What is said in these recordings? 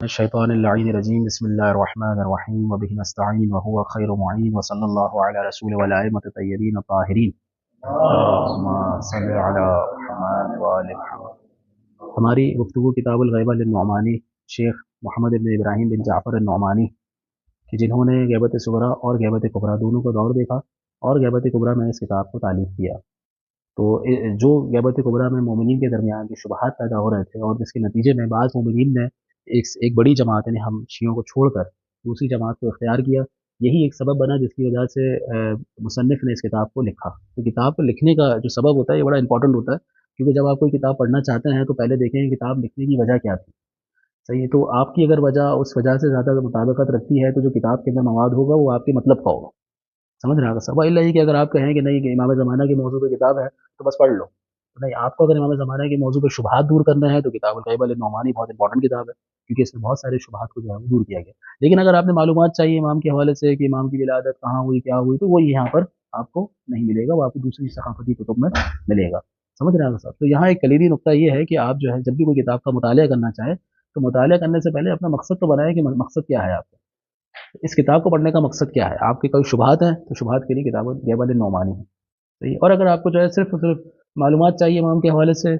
الشیطان اللعین الرجیم بسم اللہ الرحمن الرحیم وبہ نستعین وهو خیر معین وصلی اللہ علی رسول والائمۃ الطیبین الطاہرین اللہم صل علی محمد وآل محمد۔ ہماری گفتگو کتاب الغیبہ للنعمانی شیخ محمد بن ابراہیم بن جعفر النعمانی کہ جنہوں نے غیبت صغریٰ اور غیبت کبریٰ دونوں کا دور دیکھا اور غیبت کبریٰ میں اس کتاب کو تالیف کیا، تو جو غیبت کبریٰ میں مومنین کے درمیان جو شبہات پیدا ہو رہے تھے اور جس کے نتیجے میں بعض مومنین نے ایک بڑی جماعت یعنی ہم شیعوں کو چھوڑ کر دوسری جماعت کو اختیار کیا، یہی ایک سبب بنا جس کی وجہ سے مصنف نے اس کتاب کو لکھا۔ تو کتاب کو لکھنے کا جو سبب ہوتا ہے یہ بڑا امپورٹنٹ ہوتا ہے، کیونکہ جب آپ کوئی کتاب پڑھنا چاہتے ہیں تو پہلے دیکھیں کہ کتاب لکھنے کی وجہ کیا تھی، صحیح ہے؟ تو آپ کی اگر وجہ اس وجہ سے زیادہ مطابقت رکھتی ہے تو جو کتاب کے اندر مواد ہوگا وہ آپ کے مطلب کا ہوگا، سمجھ رہے ہیں سب؟ اللہ یہ کہ اگر آپ کہیں کہ نہیں کہ امام زمانہ کے موضوع پہ کتاب ہے تو بس پڑھ لو، نہیں، آپ کو اگر امام زمانہ کے موضوع پہ شبہات دور کرنا ہے تو کتاب الغیبہ للنعمانی بہت امپورٹنٹ کتاب ہے، کیونکہ اس میں بہت سارے شبہات کو جو ہے وہ دور کیا گیا۔ لیکن اگر آپ نے معلومات چاہیے امام کے حوالے سے کہ امام کی ولادت کہاں ہوئی کیا ہوئی، تو وہ یہاں پر آپ کو نہیں ملے گا، وہ آپ کو دوسری ثقافتی کتب میں ملے گا، سمجھ رہے ہیں صاحب؟ تو یہاں ایک کلیدی نقطہ یہ ہے کہ آپ جو ہے جب بھی کوئی کتاب کا مطالعہ کرنا چاہیں تو مطالعہ کرنے سے پہلے اپنا مقصد تو بنائیں کہ مقصد کیا ہے آپ کا، اس کتاب کو پڑھنے کا مقصد کیا ہے۔ آپ کے کوئی شبہات ہیں تو شبہات کے لیے کتاب الغیبہ للنعمانی ہے، صحیح؟ اور اگر آپ کو جو ہے صرف معلومات چاہیے امام کے حوالے سے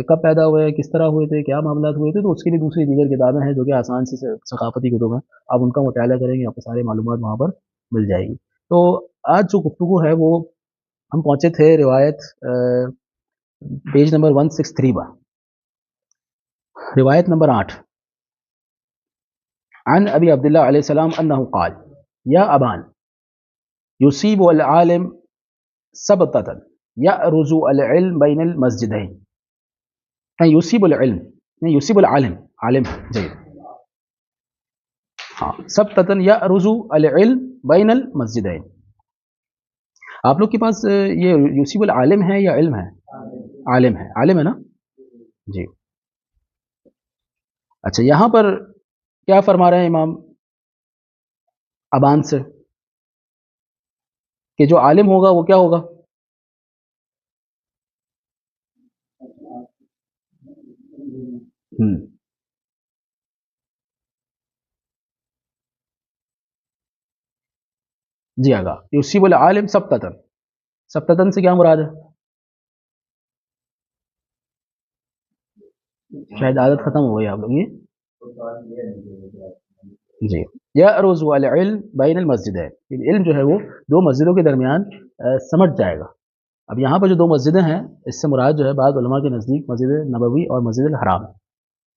کب پیدا ہوئے، کس طرح ہوئے تھے، کیا معاملات ہوئے تھے، تو اس کے لیے دوسری دیگر کتابیں ہیں جو کہ آسان سی ثقافتی کتب ہیں، آپ ان کا مطالعہ کریں گے آپ کو سارے معلومات وہاں پر مل جائے گی۔ تو آج جو گفتگو ہے وہ ہم پہنچے تھے روایت پیج نمبر 163 پر، روایت نمبر 8، عن ابی عبداللہ علیہ السلام انہ قال یا ابان یصیب العالم سبتة یأرز العلم بین المسجدین، یصیب العلم یصیب العالم عالم جی ہاں سبتة یأرز العلم بین المسجدین۔ آپ لوگ کے پاس یہ یصیب العالم ہے یا علم ہے؟ عالم ہے، عالم ہے نا جی۔ اچھا، یہاں پر کیا فرما رہے ہیں امام ابان سے کہ جو عالم ہوگا وہ کیا ہوگا؟ جی آگا، یصیب العالم سبتتن، سبتتن سے کیا مراد ہے؟ شاید عادت ختم ہو گئی آپ لوگ یہ جی۔ یأرز العلم بین المسجدین، علم جو ہے وہ دو مسجدوں کے درمیان سمٹ جائے گا۔ اب یہاں پر جو دو مسجدیں ہیں اس سے مراد جو ہے بعض علماء کے نزدیک مسجد نبوی اور مسجد الحرام،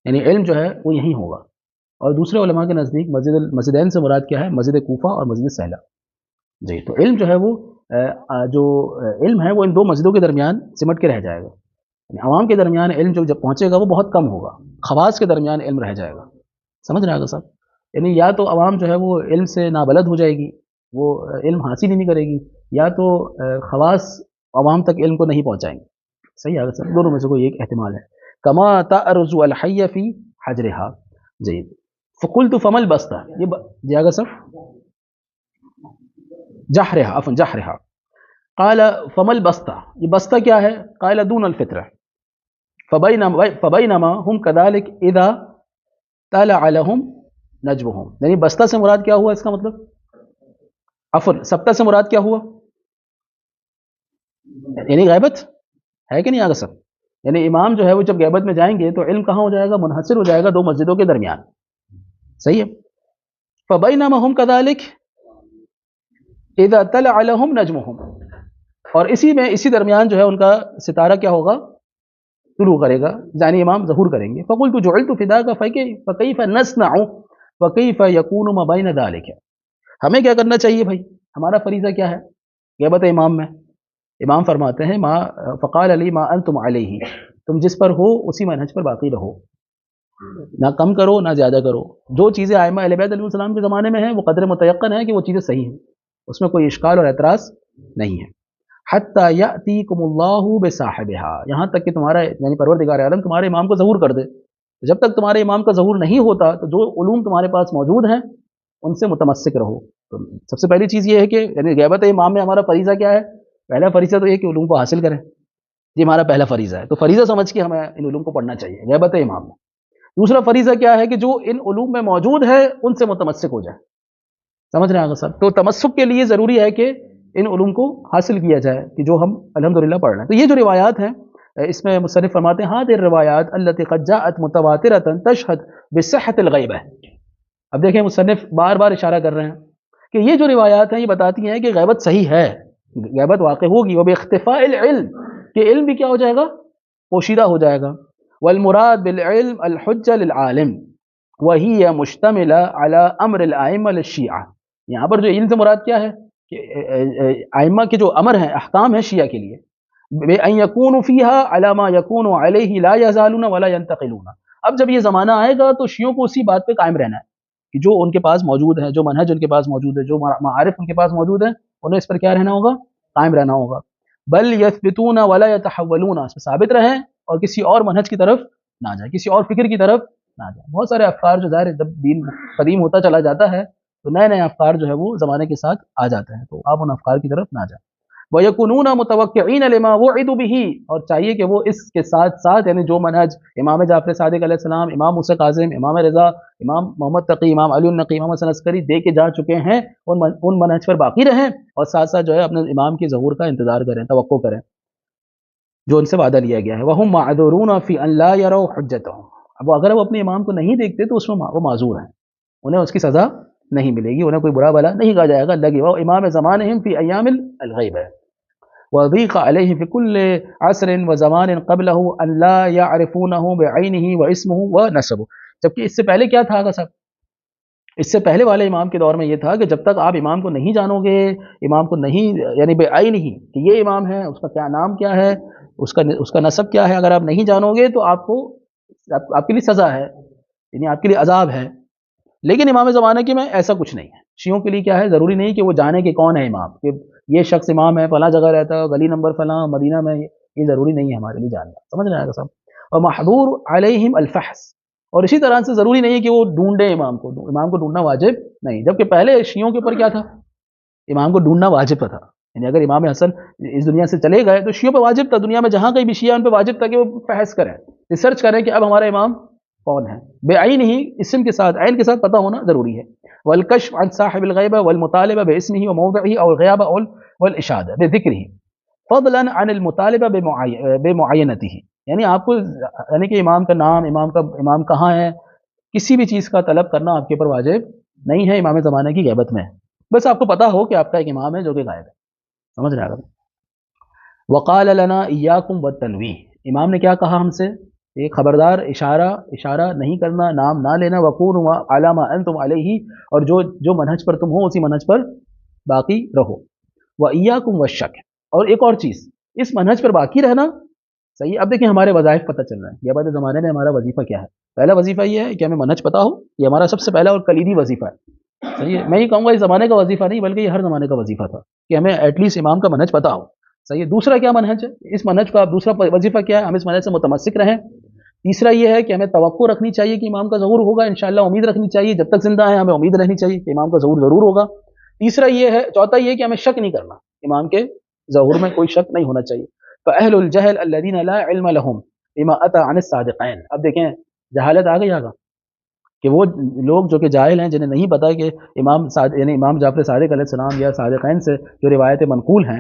یعنی علم جو ہے وہ یہیں ہوگا، اور دوسرے علماء کے نزدیک مسجدین سے مراد کیا ہے؟ مسجد کوفہ اور مسجد سہلہ جی۔ تو علم جو ہے وہ جو علم ہے وہ ان دو مسجدوں کے درمیان سمٹ کے رہ جائے گا، یعنی عوام کے درمیان علم جو جب پہنچے گا وہ بہت کم ہوگا، خواص کے درمیان علم رہ جائے گا، سمجھ رہے ہیں صاحب؟ یعنی یا تو عوام جو ہے وہ علم سے نابلد ہو جائے گی، وہ علم حاصل ہی نہیں کرے گی، یا تو خواص عوام تک علم کو نہیں پہنچائیں گے، صحیح ہے سر؟ دونوں میں سے کوئی ایک احتمال ہے۔ کما تعرض الحی فی حجرہا جی۔ فقلت فما البسطہ، یہ جی آگا سر، جہرہا عفوا جہرہا، قال فما البسطہ، یہ بستہ کیا ہے؟ قال دون الفطرہ، فبینما ہم کذالک اذا طلع لهم نجمهم، یعنی بستہ سے مراد کیا ہوا اس کا مطلب؟ عفوا سبتہ سے مراد کیا ہوا؟ یعنی غیبت ہے کہ نہیں آگا سر؟ یعنی امام جو ہے وہ جب غیبت میں جائیں گے تو علم کہاں ہو جائے گا؟ منحصر ہو جائے گا دو مسجدوں کے درمیان، صحیح ہے؟ فبینما ہم کذالک اذا طلع لهم نجمهم، اور اسی درمیان جو ہے ان کا ستارہ کیا ہوگا؟ طلوع کرے گا، یعنی امام ظہور کریں گے۔ فقلت جعلت فداک فکیف نصنع فکیف یکون ما بین ذلک، ہمیں کیا کرنا چاہیے بھائی؟ ہمارا فریضہ کیا ہے غیبت امام میں؟ امام فرماتے ہیں ما فقال علی ما انتم علیہ، تم جس پر ہو اسی منہج پر باقی رہو، نہ کم کرو نہ زیادہ کرو، جو چیزیں ائمہ اہل بیت علیہ السلام کے زمانے میں ہیں وہ قدر متیقن ہے کہ وہ چیزیں صحیح ہیں، اس میں کوئی اشکال اور اعتراض نہیں ہے۔ حتی یأتیکم اللہ بصاحبہا، یہاں تک کہ تمہارا یعنی پروردگار عالم تمہارے امام کو ظہور کر دے، جب تک تمہارے امام کا ظہور نہیں ہوتا تو جو علوم تمہارے پاس موجود ہیں ان سے متمسک رہو۔ تو سب سے پہلی چیز یہ ہے کہ یعنی غیبت امام میں ہمارا فریضہ کیا ہے؟ پہلا فریضہ تو یہ کہ علوم کو حاصل کریں، یہ ہمارا پہلا فریضہ ہے، تو فریضہ سمجھ کے ہمیں ان علوم کو پڑھنا چاہیے غیبت امام میں۔ دوسرا فریضہ کیا ہے کہ جو ان علوم میں موجود ہے ان سے متمسک ہو جائے. سمجھ رہے ہیں آگے صاحب؟ تو تمسک کے لیے ضروری ہے کہ ان علوم کو حاصل کیا جائے کہ جو ہم الحمدللہ پڑھ رہے ہیں. تو یہ جو روایات ہیں اس میں مصنف فرماتے ہیں ہذه الروایات التي قد جاءت متواترة تشهد بصحة الغیبہ. اب دیکھیں مصنف بار بار اشارہ کر رہے ہیں کہ یہ جو روایات ہیں یہ بتاتی ہیں کہ غیبت صحیح ہے، غیبت واقع ہوگی. وباختفاء العلم، کہ علم بھی کیا ہو جائے گا؟ پوشیدہ ہو جائے گا. والمراد بالعلم الحجة للعالم وهي مشتملة على امر الائمة للشیعہ. یہاں پر جو علم سے مراد کیا ہے کہ ائمہ کے جو امر ہیں، احکام ہیں شیعہ کے لیے، بأن يكونوا فيها على ما يكون عليه لا يزالون ولا ينتقلون. اب جب یہ زمانہ آئے گا تو شیعوں کو اسی بات پہ قائم رہنا ہے کہ جو ان کے پاس موجود ہے، جو منہج ان کے پاس موجود ہے، جو معارف ان کے پاس موجود ہے، انہیں اس پر کیا رہنا ہوگا؟ قائم رہنا ہوگا. بل یثبتون ولا يتحولون، اس میں ثابت رہیں اور کسی اور منہج کی طرف نہ جائیں، کسی اور فکر کی طرف نہ جائیں. بہت سارے افکار جو ظاہر ہے جب دین قدیم ہوتا چلا جاتا ہے تو نئے نئے افکار جو ہے وہ زمانے کے ساتھ آ جاتے ہیں، تو آپ ان افکار کی طرف نہ جائیں. وَيَكُونُونَ مُتَوَقِّعِينَ لِمَا وُعِدُوا بِهِ، اور چاہیے کہ وہ اس کے ساتھ ساتھ یعنی جو منہج امام جعفر صادق علیہ السلام، امام موسیٰ کاظم، امام رضا، امام محمد تقی، امام علی النقی، امام حسن عسکری دے کے جا چکے ہیں ان منہج پر باقی رہیں اور ساتھ ساتھ جو ہے اپنے امام کی ظہور کا انتظار کریں، توقع کریں جو ان سے وعدہ لیا گیا ہے. وَهُمْ مَعْذُورُونَ فِي أَنْ لَا يَرَوْا حُجَّتَهُمْ. اب اگر وہ اپنے امام کو نہیں دیکھتے تو اس میں وہ معذور ہیں، انہیں اس کی سزا نہیں ملے گی، انہیں کوئی برا بلا نہیں کہا جائے گا. لگے وہ امام زمانہم فی ایام الغیب ہے. وضیق علیہ فی کل عصر وزمان قبلہ ان لا یعرفونہ بعینہ واسمہ ونسبہ. جبکہ اس سے پہلے کیا تھا صاحب؟ اس سے پہلے والے امام کے دور میں یہ تھا کہ جب تک آپ امام کو نہیں جانو گے، امام کو نہیں یعنی بعینہ کہ یہ امام ہے، اس کا کیا نام کیا ہے، اس کا نسب کیا ہے، اگر آپ نہیں جانو گے تو آپ کے لیے سزا ہے، یعنی آپ کے لیے عذاب ہے. لیکن امام زمانہ کے میں ایسا کچھ نہیں ہے. شیعوں کے لیے کیا ہے؟ ضروری نہیں کہ وہ جانے کہ کون ہے امام، کہ یہ شخص امام ہے، فلاں جگہ رہتا ہے، گلی نمبر فلاں مدینہ میں، یہ ضروری نہیں ہے ہمارے لیے جاننا. سمجھ رہے ہیں صاحب؟ اور محظور علیہم الفحص، اور اسی طرح سے ضروری نہیں ہے کہ وہ ڈھونڈیں امام کو ڈھونڈنا واجب نہیں. جبکہ پہلے شیعوں کے اوپر کیا تھا؟ امام کو ڈھونڈنا واجب تھا. یعنی اگر امام حسن اس دنیا سے چلے گئے تو شیعوں پہ واجب تھا، دنیا میں جہاں کہیں بھی شیعہ ان پہ واجب تھا کہ وہ بحث کریں، ریسرچ کریں کہ اب ہمارا امام کون ہے. بے عین ہی، اسم کے ساتھ، عین کے ساتھ پتہ ہونا ضروری ہے. والکشف عن صاحب الغیبہ والمطالبہ باسمہ وموضعہ او الغیابہ والاشادہ بذکرہ فضلا عن المطالبہ بمعینتہ. یعنی آپ کو یعنی کہ امام کا نام، امام کہاں ہے، کسی بھی چیز کا طلب کرنا آپ کے اوپر واجب نہیں ہے امام زمانے کی غیبت میں. بس آپ کو پتا ہو کہ آپ کا ایک امام ہے جو کہ غائب ہے. سمجھ رہے ہیں؟ وقال لنا ایاکم والتنویہ، امام نے کیا کہا ہم سے؟ ایک خبردار، اشارہ نہیں کرنا، نام نہ لینا. وقولوا علی ما انتم علیہ، اور جو منہج پر تم ہو اسی منہج پر باقی رہو. وایاکم والشک، اور ایک اور چیز، اس منہج پر باقی رہنا. صحیح. اب دیکھیں ہمارے وظائف پتہ چل رہے ہیں یہ بعد زمانے میں ہمارا وظیفہ کیا ہے. پہلا وظیفہ یہ ہے کہ ہمیں منہج پتہ ہو، یہ ہمارا سب سے پہلا اور کلیدی وظیفہ ہے. صحیح ہے. میں یہ کہوں گا اس زمانے کا وظیفہ نہیں بلکہ یہ ہر زمانے کا وظیفہ تھا کہ ہمیں ایٹ لیسٹ امام کا منہج پتہ ہو. صحیح ہے. دوسرا کیا منہج ہے اس منہج کا؟ دوسرا وظیفہ کیا ہے؟ ہم اس منہج سے متمسک رہیں. تیسرا یہ ہے کہ ہمیں توقع رکھنی چاہیے کہ امام کا ظہور ہوگا انشاءاللہ. امید رکھنی چاہیے، جب تک زندہ ہیں ہمیں امید رہنی چاہیے کہ امام کا ظہور ضرور ہوگا. تیسرا یہ ہے، چوتھا یہ کہ ہمیں شک نہیں کرنا، امام کے ظہور میں کوئی شک نہیں ہونا چاہیے. فأهل الجهل الذين لا علم لهم بما أتى عن الصادقين. اب دیکھیں جہالت آ گئی آگا کہ وہ لوگ جو کہ جاہل ہیں، جنہیں نہیں پتا کہ یعنی امام جعفر صادق علیہ السلام یا صادقین سے جو روایتیں منقول ہیں،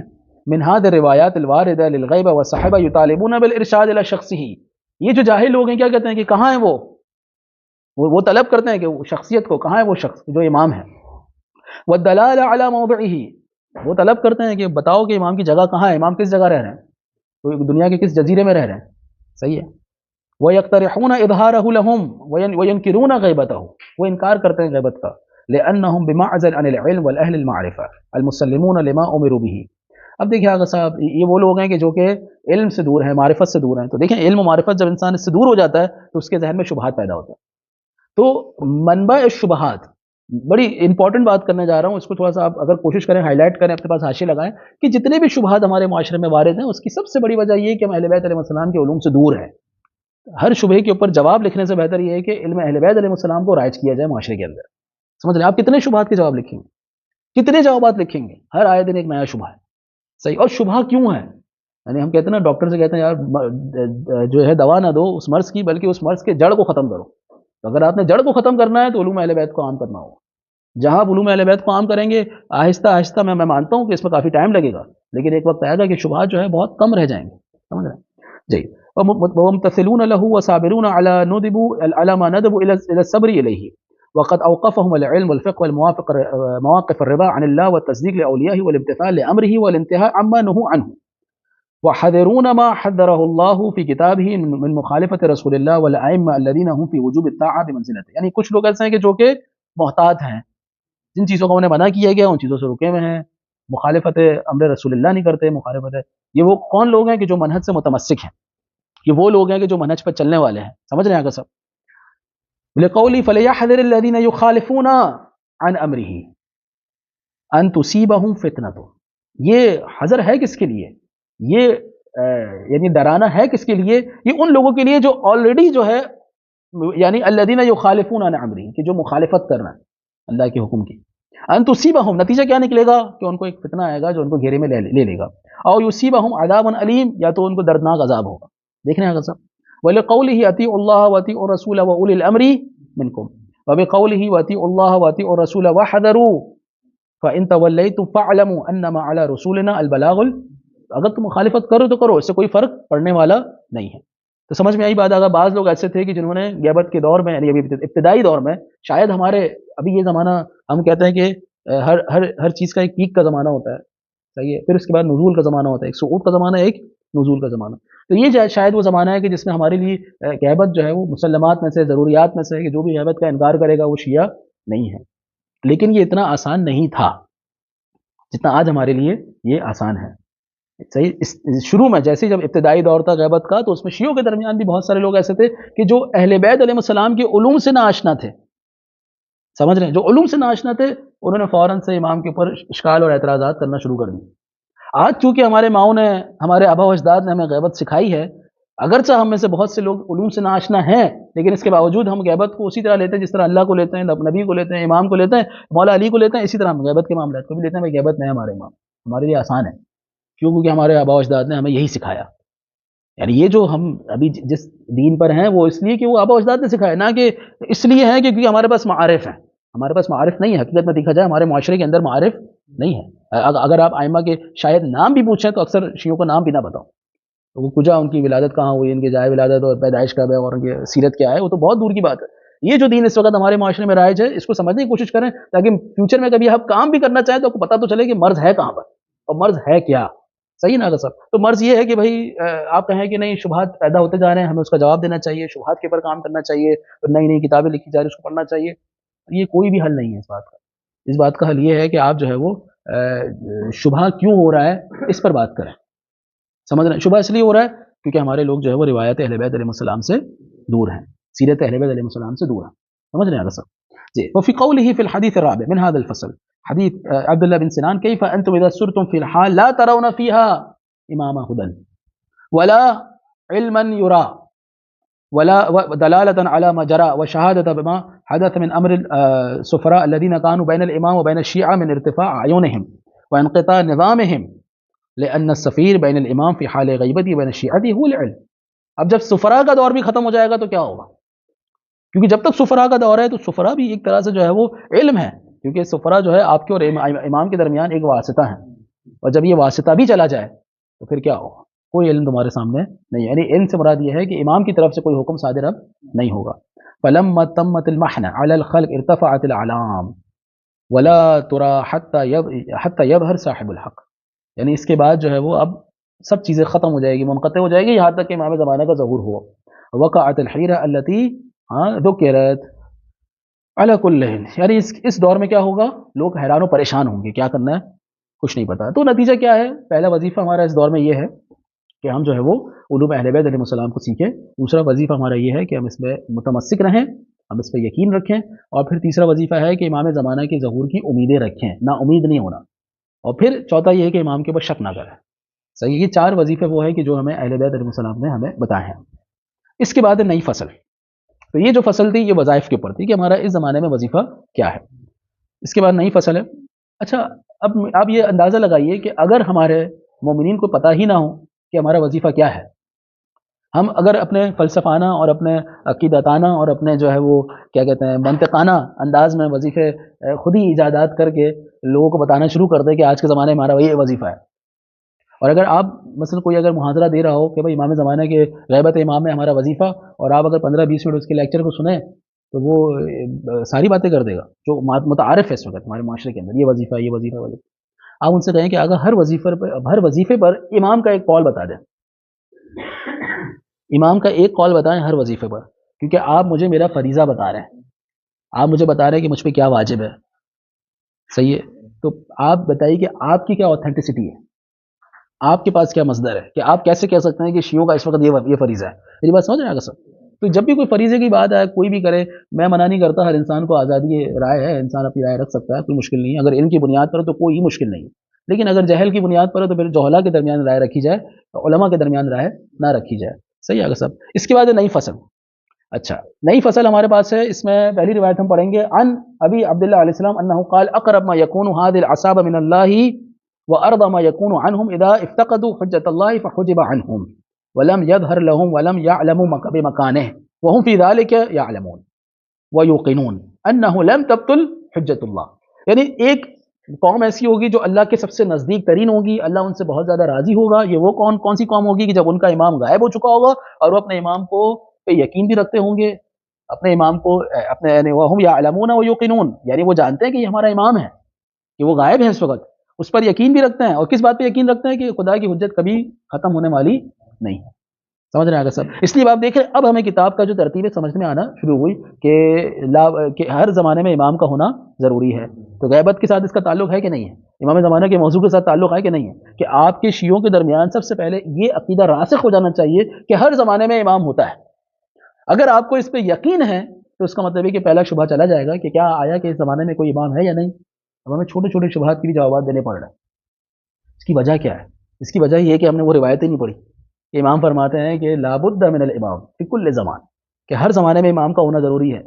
من هذه الروایات الواردة للغیب والصحابہ يطالبون بالارشاد الى شخصه. یہ جو جاہل لوگ ہیں کیا کہتے ہیں کہ کہاں ہیں وہ طلب کرتے ہیں کہ شخصیت کو، کہاں ہے وہ شخص جو امام ہے. والدلال على موضعه، وہ طلب کرتے ہیں کہ بتاؤ کہ امام کی جگہ کہاں ہے، امام کس جگہ رہ رہے ہیں، تو دنیا کے کس جزیرے میں رہ رہے ہیں. صحیح ہے. وَيَقْتَرِحُونَ إِظْهَارَهُ لَهُمْ وَيَنْكِرُونَ غِيبَتَهُ، وہ انکار کرتے ہیں غیبت کا. لأنهم بمعزل عن العلم والأهل المعرفة المسلمون لما أمروا به. اب دیکھیں آقا صاحب، یہ وہ لوگ ہیں کہ جو کہ علم سے دور ہیں، معرفت سے دور ہیں. تو دیکھیں علم و معرفت جب انسان اس سے دور ہو جاتا ہے تو اس کے ذہن میں شبہات پیدا ہوتا ہے. تو منبع الشبہات، بڑی امپورٹنٹ بات کرنے جا رہا ہوں، اس کو تھوڑا سا آپ اگر کوشش کریں ہائی لائٹ کریں، اپنے پاس حاشیے لگائیں کہ جتنے بھی شبہات ہمارے معاشرے میں وارد ہیں اس کی سب سے بڑی وجہ یہ ہے کہ ہم اہل بیت علیہ السلام کے علوم سے دور ہیں. ہر شبہے کے اوپر جواب لکھنے سے بہتر یہ ہے کہ علم اہل بیت علیہ السلام کو رائج کیا جائے معاشرے کے اندر. سمجھ رہے ہیں؟ آپ کتنے شبہات کے جواب لکھیں گے، کتنے جوابات لکھیں گے، ہر آئے دن ایک نیا شبہ ہے. صحیح. اور شبہ کیوں ہے؟ یعنی ہم کہتے ہیں نا، ڈاکٹر سے کہتے ہیں یار جو ہے دوا نہ دو اس مرض کی، بلکہ اس مرض کے جڑ کو ختم کرو. تو اگر آپ نے جڑ کو ختم کرنا ہے تو علوم اہل بیت کو عام کرنا ہوگا. جہاں آپ علوم اہل بیت کو عام کریں گے آہستہ آہستہ، میں مانتا ہوں کہ اس میں کافی ٹائم لگے گا، لیکن ایک وقت آئے گا کہ شبہات جو ہے بہت کم رہ جائیں گے. سمجھ رہے ہیں جی. وممتثلون له وصابرون على ما ندبوا الى الصبر اليه، وقد اوقفهم العلم والفقه والموافق مواقف الرضا عن الله والتصديق لاوليائه والامتثال لامره والانتهاء عما نهوا عنه، وحذرون ما حذره الله في كتابه من مخالفة رسول الله والائمه الذين هم في وجوب الطاعه بمنزلته. یعنی کچھ لوگ ایسے ہیں کہ جو کہ محتاط ہیں، جن چیزوں کا انہیں منع کیا گیا ان چیزوں سے رکے ہوئے ہیں، مخالفت امر رسول اللہ نہیں کرتے. مخالفت ہے یہ وہ کون لوگ ہیں کہ جو منہج سے متمسک ہیں، یہ وہ لوگ ہیں کہ جو منہج پر چلنے والے ہیں. سمجھ رہے ہیں اگر سب. لقولی فلیحذر الذین یخالفون عن امرہ ان تصیبہم فتنۃ. یہ حذر ہے کس کے لیے؟ یہ یعنی ڈرانا ہے کس کے لیے؟ یہ ان لوگوں کے لیے جو آلریڈی جو ہے یعنی الذین یخالفون عن امرہ، کہ جو مخالفت کرنا ہے اللہ کے حکم کی. ان تصیبہم، نتیجہ کیا نکلے گا کہ ان کو ایک فتنہ آئے گا جو ان کو گھیرے میں لے لے گا. او یصیبہم عذاب علیم، یا تو ان کو دردناک عذاب ہوگا. دیکھ رہے ہیں اگر سب. وَلِقَوْلِهِ أَطِيعُوا اللَّهَ وَأَطِيعُوا الرَّسُولَ وَأُولِي الْأَمْرِ مِنْكُمْ وَبِقَوْلِهِ وَأَطِيعُوا اللَّهَ وَأَطِيعُوا الرَّسُولَ وَاحْذَرُوا فَإِن تَوَلَّيْتُمْ فَاعْلَمُوا أَنَّمَا عَلَى رُسُولِنَا الْبَلَاغُ. اگر تم مخالفت کرو تو کرو، اس سے کوئی فرق پڑنے والا نہیں ہے. تو سمجھ میں آئی بات. اگر بعض لوگ ایسے تھے کہ جنہوں نے غیبت کے دور میں، یعنی ابھی ابتدائی دور میں، شاید ہمارے ابھی یہ زمانہ ہم کہتے ہیں کہ ہر چیز کا ایک پیک کا زمانہ ہوتا ہے، صحیح ہے، پھر اس کے بعد نزول کا زمانہ ہوتا ہے، ایک صعود کا زمانہ، ایک نزول کا زمانہ. تو یہ شاید وہ زمانہ ہے کہ جس میں ہمارے لیے غیبت جو ہے وہ مسلمات میں سے، ضروریات میں سے ہے کہ جو بھی غیبت کا انکار کرے گا وہ شیعہ نہیں ہے. لیکن یہ اتنا آسان نہیں تھا جتنا آج ہمارے لیے یہ آسان ہے. صحیح. شروع میں جیسے جب ابتدائی دور تھا غیبت کا، تو اس میں شیعوں کے درمیان بھی بہت سارے لوگ ایسے تھے کہ جو اہل بیت علیہ السلام کے علوم سے ناآشنا تھے. سمجھ رہے ہیں، جو علوم سے ناآشنا تھے انہوں نے فوراً سے امام کے اوپر اشکال اور اعتراضات کرنا شروع کر دی. آج چونکہ ہمارے ماؤں نے، ہمارے آبا و اجداد نے ہمیں غیبت سکھائی ہے، اگرچہ ہم میں سے بہت سے لوگ علوم سے ناآشنا ہیں، لیکن اس کے باوجود ہم غیبت کو اسی طرح لیتے ہیں جس طرح اللہ کو لیتے ہیں، نبی کو لیتے ہیں، امام کو لیتے ہیں، مولا علی کو لیتے ہیں. اسی طرح ہم غیبت کے معاملات کو بھی لیتے ہیں. بھائی غیبت نہیں ہے ہمارے امام، ہمارے لیے آسان ہے. کیوں؟ کیونکہ ہمارے آبا و اجداد نے ہمیں یہی سکھایا. یعنی یہ جو ہم ابھی جس دین پر ہیں وہ اس لیے کہ وہ آبا و اجداد نے سکھایا، نہ کہ اس لیے ہے کہ کیونکہ ہمارے پاس معارف ہیں. ہمارے پاس معارف نہیں ہے. حقیقت میں دیکھا جائے ہمارے معاشرے کے اندر معارف نہیں ہے. اگر آپ ائمہ کے شاید نام بھی پوچھیں تو اکثر شیعوں کا نام بھی نہ بتاؤ. وہ کجا ان کی ولادت کہاں ہوئی، ان کی جائے ولادت اور پیدائش کب ہے اور ان کی سیرت کیا ہے، وہ تو بہت دور کی بات ہے. یہ جو دین اس وقت ہمارے معاشرے میں رائج ہے اس کو سمجھنے کی کوشش کریں تاکہ فیوچر میں کبھی آپ کام بھی کرنا چاہیں تو آپ کو پتہ تو چلے کہ مرض ہے کہاں پر اور مرض ہے کیا. صحیح نا صاحب. تو مرض یہ ہے کہ بھائی آپ کہیں کہ نہیں شبہات پیدا ہوتے جا رہے ہیں، ہمیں اس کا جواب دینا چاہیے، شبہات کے اوپر کام کرنا چاہیے، نئی نئی کتابیں لکھی جا رہی ہیں اس کو پڑھنا چاہیے. یہ کوئی بھی حل نہیں ہے اس بات کا. اس بات کا حل یہ ہے کہ آپ جو ہے وہ شبہ کیوں ہو رہا ہے اس پر بات کریں. سمجھ رہے ہیں؟ شبہ اس لیے ہو رہا ہے کیونکہ ہمارے لوگ جو ہے وہ روایت اہل بیت علیہ السلام سے دور ہیں، سیرت اہل بیت علیہ السلام سے دور ہیں. سمجھ رہے ہیں صاحب جی. وفي قوله في الحديث الرابع من هذا الفصل حديث عبد الله بن سنان كيف انتم اذا سرتم في الحال لا ترون فيها امام هدى ولا علما يرى ولا دلالة على ما جرى وشهادة بما حدث من امر السفراء الذين كانوا بين الامام وبين الشيعة من ارتفاع اعينهم وانقطاع نظامهم لأن السفیر بین الامام فی حال غیبتی بین الشیعتی هو العلم. اب جب سفراء کا دور بھی ختم ہو جائے گا تو کیا ہوگا؟ کیونکہ جب تک سفراء کا دور ہے تو سفراء بھی ایک طرح سے جو ہے وہ علم ہے، کیونکہ سفراء جو ہے آپ کے اور امام کے درمیان ایک واسطہ ہے، اور جب یہ واسطہ بھی چلا جائے تو پھر کیا ہوگا؟ کوئی علم تمہارے سامنے نہیں. یعنی علم سے مراد یہ ہے کہ امام کی طرف سے کوئی حکم صادر اب نہیں ہوگا. فلما تمت المحنة على الخلق ارتفعت الأعلام ولا ترى حتى يظهر صاحب الحق. یعنی اس کے بعد جو ہے وہ اب سب چیزیں ختم ہو جائے گی، منقطع ہو جائے گی، یہاں تک کہ امام زمانہ کا ظہور ہوا. وقعت الحیرہ التي ذکرت علی کل. یعنی اس دور میں کیا ہوگا؟ لوگ حیران و پریشان ہوں گے، کیا کرنا ہے کچھ نہیں پتا. تو نتیجہ کیا ہے؟ پہلا وظیفہ ہمارا اس دور میں یہ ہے کہ ہم جو ہے وہ علوم اہل بیت علیہ السلام کو سیکھیں. دوسرا وظیفہ ہمارا یہ ہے کہ ہم اس میں متمسک رہیں، ہم اس پہ یقین رکھیں. اور پھر تیسرا وظیفہ ہے کہ امام زمانہ کے ظہور کی امیدیں رکھیں، نا امید نہیں ہونا. اور پھر چوتھا یہ ہے کہ امام کے اوپر شک نہ کریں. صحیح. یہ چار وظیفے وہ ہیں کہ جو ہمیں اہل بیت علیہ السلام نے ہمیں بتائے ہیں. اس کے بعد نئی فصل. تو یہ جو فصل تھی یہ وظائف کے اوپر تھی کہ ہمارا اس زمانے میں وظیفہ کیا ہے. اس کے بعد نئی فصل ہے. اچھا اب آپ یہ اندازہ لگائیے کہ اگر ہمارے مومنین کو پتہ ہی نہ ہو کہ ہمارا وظیفہ کیا ہے، ہم اگر اپنے فلسفانہ اور اپنے عقیدتانہ اور اپنے جو ہے وہ کیا کہتے ہیں منطقانہ انداز میں وظیفے خود ہی ایجادات کر کے لوگوں کو بتانا شروع کر دیں کہ آج کے زمانے میں ہمارا یہ وظیفہ ہے، اور اگر آپ مثلا کوئی اگر محاضرہ دے رہا ہو کہ بھائی امام زمانہ کے غیبت امام میں ہمارا وظیفہ، اور آپ اگر 15-20 منٹ اس کے لیکچر کو سنیں تو وہ ساری باتیں کر دے گا جو متعارف ہے اس وقت ہمارے معاشرے کے اندر، یہ وظیفہ یہ وظیفہ وظیفہ۔ آپ ان سے کہیں کہ اگر ہر وظیفے پر امام کا ایک قول بتا دیں، امام کا ایک قول بتائیں ہر وظیفے پر، کیونکہ آپ مجھے میرا فریضہ بتا رہے ہیں، آپ مجھے بتا رہے ہیں کہ مجھ پہ کیا واجب ہے، صحیح ہے؟ تو آپ بتائیے کہ آپ کی کیا اوتھینٹسٹی ہے، آپ کے پاس کیا مصدر ہے کہ آپ کیسے کہہ سکتے ہیں کہ شیعوں کا اس وقت یہ فریضہ ہے؟ میری بات سمجھ رہے ہیں سر؟ تو جب بھی کوئی فریضے کی بات آئے کوئی بھی کرے، میں منع نہیں کرتا، ہر انسان کو آزادی رائے ہے، انسان اپنی رائے رکھ سکتا ہے، کوئی مشکل نہیں ہے، اگر علم کی بنیاد پر ہو تو کوئی مشکل نہیں ہے، لیکن اگر جہل کی بنیاد پر ہو تو پھر جہلا کے درمیان رائے رکھی جائے، علماء کے درمیان رائے نہ رکھی جائے، صحیح ہے صاحب؟ اس کے بعد نئی فصل، اچھا نئی فصل ہمارے پاس ہے، اس میں پہلی روایت ہم پڑھیں گے عن ابی عبداللہ علیہ السلام انہ قال اقرب ما یکون هذه الاعصاب من اللہ وارضى ما يكون عنهم اذا افتقدوا حجة الله فحجب عنهم ولم يظهر لهم ولم يعلموا بمكانه وهم في ذلك يعلمون ويوقنون انه لم تبطل حجة الله، یعنی ایک قوم ایسی ہوگی جو اللہ کے سب سے نزدیک ترین ہوگی، اللہ ان سے بہت زیادہ راضی ہوگا، یہ وہ کون سی قوم ہوگی کہ جب ان کا امام غائب ہو چکا ہوگا اور وہ اپنے امام کو پہ یقین بھی رکھتے ہوں گے، اپنے امام کو اپنے یعنی وهم يعلمون ويوقنون، یعنی وہ جانتے ہیں کہ یہ ہمارا امام ہے، کہ وہ غائب ہے اس وقت، اس پر یقین بھی رکھتے ہیں، اور کس بات پہ یقین رکھتے ہیں کہ خدا کی حجت کبھی ختم ہونے والی نہیں ہے، سمجھ رہے ہیں سب؟ اس لیے آپ دیکھیں اب ہمیں کتاب کا جو ترتیب ہے سمجھ میں آنا شروع ہوئی کہ ہر زمانے میں امام کا ہونا ضروری ہے، تو غیبت کے ساتھ اس کا تعلق ہے کہ نہیں ہے، امام زمانہ کے موضوع کے ساتھ تعلق ہے کہ نہیں ہے، کہ آپ کے شیعوں کے درمیان سب سے پہلے یہ عقیدہ راسخ ہو جانا چاہیے کہ ہر زمانے میں امام ہوتا ہے۔ اگر آپ کو اس پہ یقین ہے تو اس کا مطلب ہے کہ پہلا شبہ چلا جائے گا کہ کیا آیا کہ اس زمانے میں کوئی امام ہے یا نہیں۔ اب ہمیں چھوٹے چھوٹے شبہات کے بھی جوابات دینے پڑ رہے ہیں، اس کی وجہ کیا ہے؟ اس کی وجہ یہ ہے کہ ہم نے وہ روایتیں نہیں پڑھی کہ امام فرماتے ہیں کہ لابد من الامام فی کل زمان، کہ ہر زمانے میں امام کا ہونا ضروری ہے،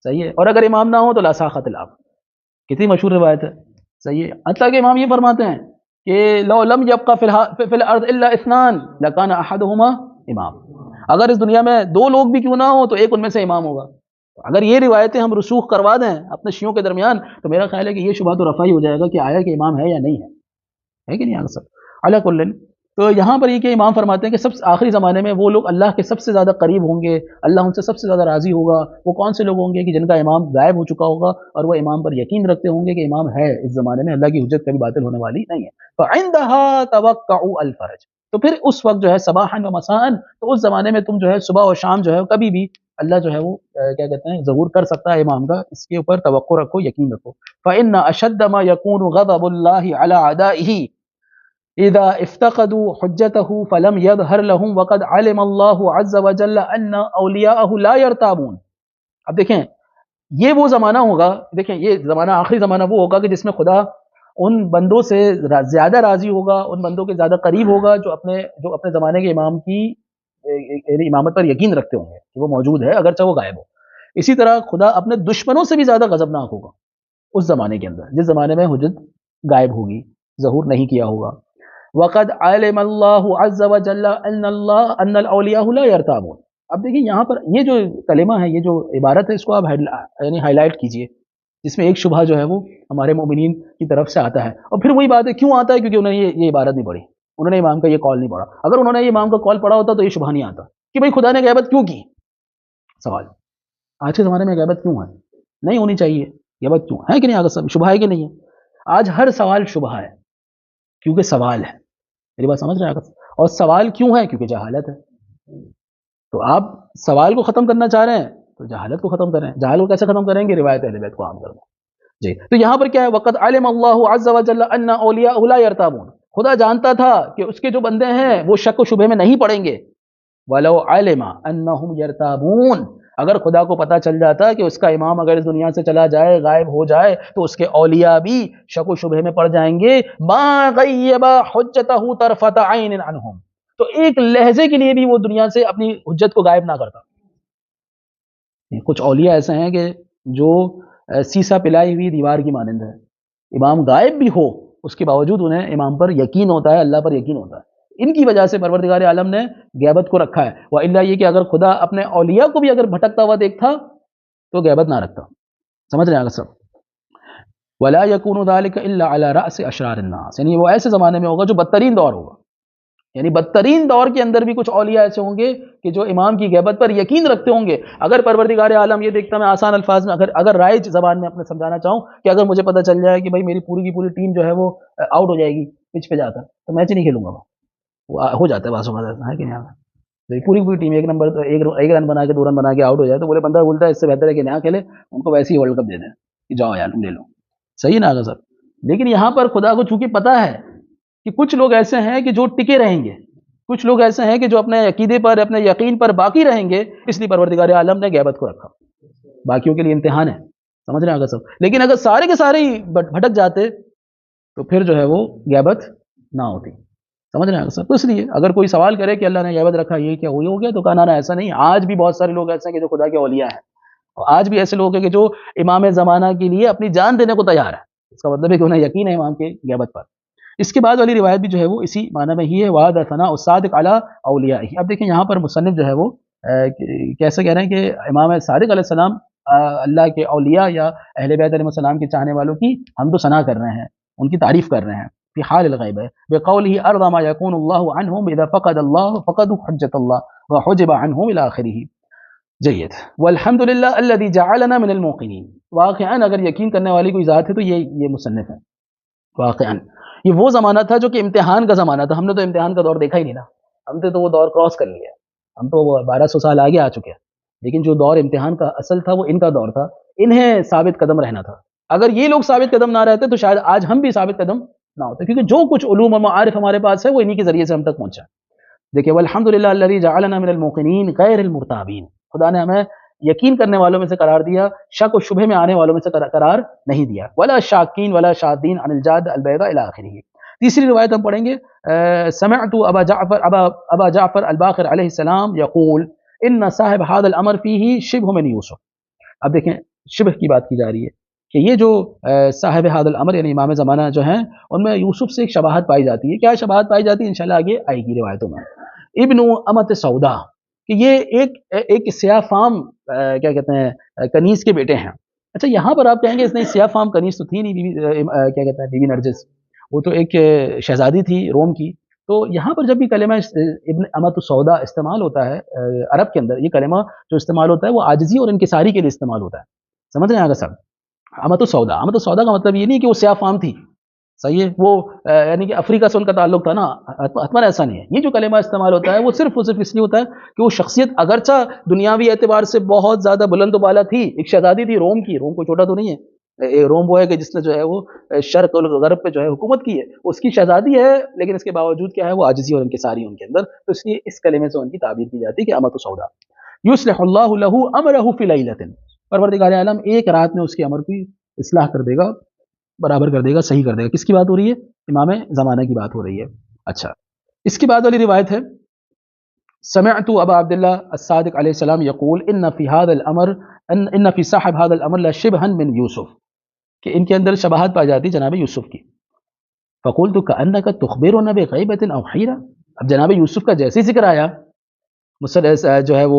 صحیح ہے، اور اگر امام نہ ہو تو لا ساخت الاب، کتنی مشہور روایت ہے، صحیح ہے، حتیٰ کہ امام یہ فرماتے ہیں کہ لو لم یبقى فی الارض الا اثنان لکان احدہما امام، اگر اس دنیا میں دو لوگ بھی کیوں نہ ہو تو ایک ان میں سے امام ہوگا۔ اگر یہ روایتیں ہم رسوخ کروا دیں اپنے شیعوں کے درمیان تو میرا خیال ہے کہ یہ شبہ تو رفع ہی ہو جائے گا کہ آیا کہ امام ہے یا نہیں ہے کہ نہیں آگے سب علی کل۔ تو یہاں پر یہ کہ امام فرماتے ہیں کہ سب سے آخری زمانے میں وہ لوگ اللہ کے سب سے زیادہ قریب ہوں گے، اللہ ان سے سب سے زیادہ راضی ہوگا، وہ کون سے لوگ ہوں گے کہ جن کا امام غائب ہو چکا ہوگا اور وہ امام پر یقین رکھتے ہوں گے کہ امام ہے اس زمانے میں، اللہ کی حجت کبھی باطل ہونے والی نہیں ہے۔ فعندها توقعوا الفرج، تو پھر اس وقت جو ہے صباحا و مساء، تو اس زمانے میں تم جو ہے صبح اور شام جو ہے کبھی بھی اللہ جو ہے وہ کیا کہتے ہیں ظہور کر سکتا ہے امام کا، اس کے اوپر توقع رکھو، یقین رکھو۔ فإن أشد ما يكون غضب الله على أعدائه اذا افتقدوا حجته فلم يظهر لهم وقد علم الله عز وجل ان اولیاءه لا يرتابون۔ اب دیکھیں یہ وہ زمانہ ہوگا، دیکھیں یہ زمانہ آخری زمانہ وہ ہوگا کہ جس میں خدا ان بندوں سے زیادہ راضی ہوگا، ان بندوں کے زیادہ قریب ہوگا جو اپنے زمانے کے امام کی امامت پر یقین رکھتے ہوں گے کہ وہ موجود ہے اگرچہ وہ غائب ہو۔ اسی طرح خدا اپنے دشمنوں سے بھی زیادہ غضبناک ہوگا اس زمانے کے اندر جس زمانے میں حجت غائب ہوگی، ظہور نہیں کیا ہوگا۔ وقد علم اللہ عز وجل ان الاولیاء لا يرتابون۔ اب دیکھیں یہاں پر یہ جو کلمہ ہے، یہ جو عبارت ہے، اس کو آپ یعنی ہائی لائٹ کیجئے، جس میں ایک شبہ جو ہے وہ ہمارے مومنین کی طرف سے آتا ہے، اور پھر وہی بات ہے کیوں آتا ہے؟ کیونکہ انہوں نے یہ عبارت نہیں پڑھی، انہوں نے امام کا یہ قول نہیں پڑھا۔ اگر انہوں نے یہ امام کا قول پڑھا ہوتا تو یہ شبہ نہیں آتا کہ بھئی خدا نے غیبت کیوں کی۔ سوال آج کے زمانے میں غیبت کیوں ہے؟ نہیں ہونی چاہیے، غیبت کیوں ہے کہ نہیں؟ آگے شبہ ہے کہ نہیں ہے؟ آج ہر سوال شبہ ہے کیونکہ سوال ہے، میری بات سمجھ رہے ہیں؟ اور سوال کیوں ہے؟ کیونکہ جہالت ہے۔ تو آپ سوال کو ختم کرنا چاہ رہے ہیں تو جہالت کو ختم کریں۔ جہالت کو کیسے ختم کریں گے؟ روایت اہل بیت کو عام کرنا جی۔ تو یہاں پر کیا ہے؟ وقد علم اللہ عز وجل ان اولیاء لا يرتابون، خدا جانتا تھا کہ اس کے جو بندے ہیں وہ شک و شبہ میں نہیں پڑیں گے۔ ولو علم انہم یرتابون، اگر خدا کو پتا چل جاتا کہ اس کا امام اگر اس دنیا سے چلا جائے، غائب ہو جائے، تو اس کے اولیاء بھی شک و شبہ میں پڑ جائیں گے۔ ما غیب حجتہ طرفۃ عین عنہم، تو ایک لہجے کے لیے بھی وہ دنیا سے اپنی حجت کو غائب نہ کرتا۔ کچھ اولیاء ایسے ہیں کہ جو سیسا پلائی ہوئی دیوار کی مانند ہے، امام غائب بھی ہو اس کے باوجود انہیں امام پر یقین ہوتا ہے، اللہ پر یقین ہوتا ہے۔ ان کی وجہ سے پروردگار عالم نے غیبت کو رکھا ہے. وَإِلَّا یہ کہ اگر خدا اپنے اولیاء کو بھی اگر بھٹکتا ہوا دیکھتا تو غیبت نہ رکھتا. سمجھ رہے ہیں اگر سب. وَلَا يَكُونُ ذَلِكَ إِلَّا عَلَى رَأْسِ أَشْرَارِ النَّاسِ، یعنی وہ ایسے زمانے میں ہوگا جو بدترین دور ہوگا. یعنی بدترین دور کے اندر بھی کچھ اولیاء ایسے ہوں گے کہ جو امام کی غیبت پر یقین رکھتے ہوں گے. اگر پروردگار عالم یہ دیکھتا، میں آسان الفاظ میں اگر رائج زبان میں اپنے سمجھانا چاہوں کہ اگر مجھے پتہ چل جائے کہ بھائی میری پوری کی پوری ٹیم جو ہے وہ آؤٹ ہو جائے گی پچ پہ جاتا، تو میچ نہیں کھیلوں گا. وہ ہو جاتا ہے بعض اوقات ایسا ہے کہ نہیں، پوری پوری ٹیم ایک رن بنا کے 2 رن بنا کے آؤٹ ہو جائے تو بولے بندہ بولتا ہے اس سے بہتر ہے کہ نیا کھیلے، ان کو ویسے ہی ورلڈ کپ دے دیں کہ جاؤ یار تم لے لو. صحیح نا سر. لیکن یہاں پر خدا کو چونکہ پتہ ہے کہ کچھ لوگ ایسے ہیں کہ جو ٹکے رہیں گے، کچھ لوگ ایسے ہیں کہ جو اپنے عقیدے پر اپنے یقین پر باقی رہیں گے، اس لیے پروردگار عالم نے غیبت کو رکھا. باقیوں کے لیے امتحان ہے. سمجھ رہے ہیں اگر سب. لیکن اگر سارے کے سارے ہی بھٹک جاتے تو پھر جو ہے وہ غیبت نہ ہوتی. سمجھ رہے ہیں سب. تو اس لیے اگر کوئی سوال کرے کہ اللہ نے غیبت رکھا یہ کیا ہو گیا، تو کہا نہ ایسا نہیں. آج بھی بہت سارے لوگ ایسے ہیں کہ جو خدا کے اولیاء ہیں، اور آج بھی ایسے لوگ ہیں کہ جو امام زمانہ کے لیے اپنی جان دینے کو تیار ہے. اس کا مطلب ہے کہ انہیں یقین ہے امام کے غیبت پر. اس کے بعد والی روایت بھی جو ہے وہ اسی معنی میں ہی ہے. وعد ثناء الصادق علی اولیائہ. اب دیکھیں یہاں پر مصنف جو ہے وہ کیسے کہہ رہے ہیں کہ امام صادق علیہ السلام اللہ کے اولیاء یا اہل بیت علیہ السلام کے چاہنے والوں کی حمد و ثنا کر رہے ہیں، ان کی تعریف کر رہے ہیں فی حال الغیب ہے. بقوله ارضى ما يكون الله عنهم اذا فقد الله فقدوا حجة الله وحجب عنهم الى اخره. جید. والحمد للہ الذي جعلنا من الموقنین. واقعا اگر یقین کرنے والی کوئی ذات ہے تو یہ مصنف ہے. واقعا یہ وہ زمانہ تھا جو کہ امتحان کا زمانہ تھا. ہم نے تو امتحان کا دور دیکھا ہی نہیں نا. ہم نے تو وہ دور کراس کر لیا. ہم تو 1200 سال آگے آ چکے ہیں. لیکن جو دور امتحان کا اصل تھا وہ ان کا دور تھا. انہیں ثابت قدم رہنا تھا. اگر یہ لوگ ثابت قدم نہ رہتے تو شاید آج ہم بھی ثابت قدم نہ ہوتے، کیونکہ جو کچھ علوم و معارف ہمارے پاس ہے وہ انہی کے ذریعے سے ہم تک پہنچا. دیکھیں والحمد للہ الذی جعلنا من الموقنین غیر المرتابین. خدا نے ہمیں یقین کرنے والوں میں سے قرار دیا، شک و شبہ میں آنے والوں میں سے قرار نہیں دیا. ولا شاکین ولا شادین عن الجاد البیضاء الی آخرہ. تیسری روایت ہم پڑھیں گے. سمعت ابا جعفر الباقر علیہ السلام یقول ان صاحب هذا الامر فیہ شبہ من یوسف. اب دیکھیں شبہ کی بات کی جا رہی ہے کہ یہ جو صاحب هذا الامر یعنی امام زمانہ جو ہیں ان میں یوسف سے ایک شباہت پائی جاتی ہے. کیا شباہت پائی جاتی ہے انشاءاللہ آگے آئے گی روایتوں میں. ابن امت سودا کہ یہ ایک سیاہ فام کیا کہتے ہیں کنیز کے بیٹے ہیں. اچھا یہاں پر آپ کہیں گے اس نے سیاہ فام کنیز تو تھی نہیں، کیا کہتے ہیں بیوی نرجس، وہ تو ایک شہزادی تھی روم کی. تو یہاں پر جب بھی کلمہ ابن امت سودا استعمال ہوتا ہے عرب کے اندر، یہ کلمہ جو استعمال ہوتا ہے وہ عاجزی اور انکساری کے لیے استعمال ہوتا ہے. سمجھ رہے ہیں اگر سب. امت سودا کا مطلب یہ نہیں کہ وہ سیاہ فام تھی، صحیح ہے، وہ یعنی کہ افریقہ سے ان کا تعلق تھا نا، حتماً ایسا نہیں ہے. یہ جو کلمہ استعمال ہوتا ہے وہ صرف اس لیے ہوتا ہے کہ وہ شخصیت اگرچہ دنیاوی اعتبار سے بہت زیادہ بلند و بالا تھی، ایک شہزادی تھی روم کی. روم کوئی چھوٹا تو نہیں ہے. روم وہ ہے کہ جس نے جو ہے وہ شرق اور غرب پہ جو ہے حکومت کی ہے، اس کی شہزادی ہے، لیکن اس کے باوجود کیا ہے وہ عاجزی اور انکساری ان کے اندر. تو اس لیے اس کلمے سے ان کی تعبیر کی جاتی ہے کہ امت سودا. یصلح اللہ له امره فی لیلۃ. پروردگار عالم ایک رات میں اس کے امر کی اصلاح کر دے گا، برابر کر دے گا، صحیح کر دے گا. کس کی بات ہو رہی ہے؟ امام زمانہ کی بات ہو رہی ہے. اچھا اس کے بعد والی روایت ہے سمعت ابا عبداللہ الصادق علیہ السلام یقول ان فی هذا الامر ان فی صاحب هذا الامر لشبها من یوسف، کہ ان کے اندر شباہت پائی جاتی جناب یوسف کی. فقلت كأنك تخبرنا بغیبۃ او حیرہ. اب جناب یوسف کا جیسے ہی ذکر آیا، جو ہے وہ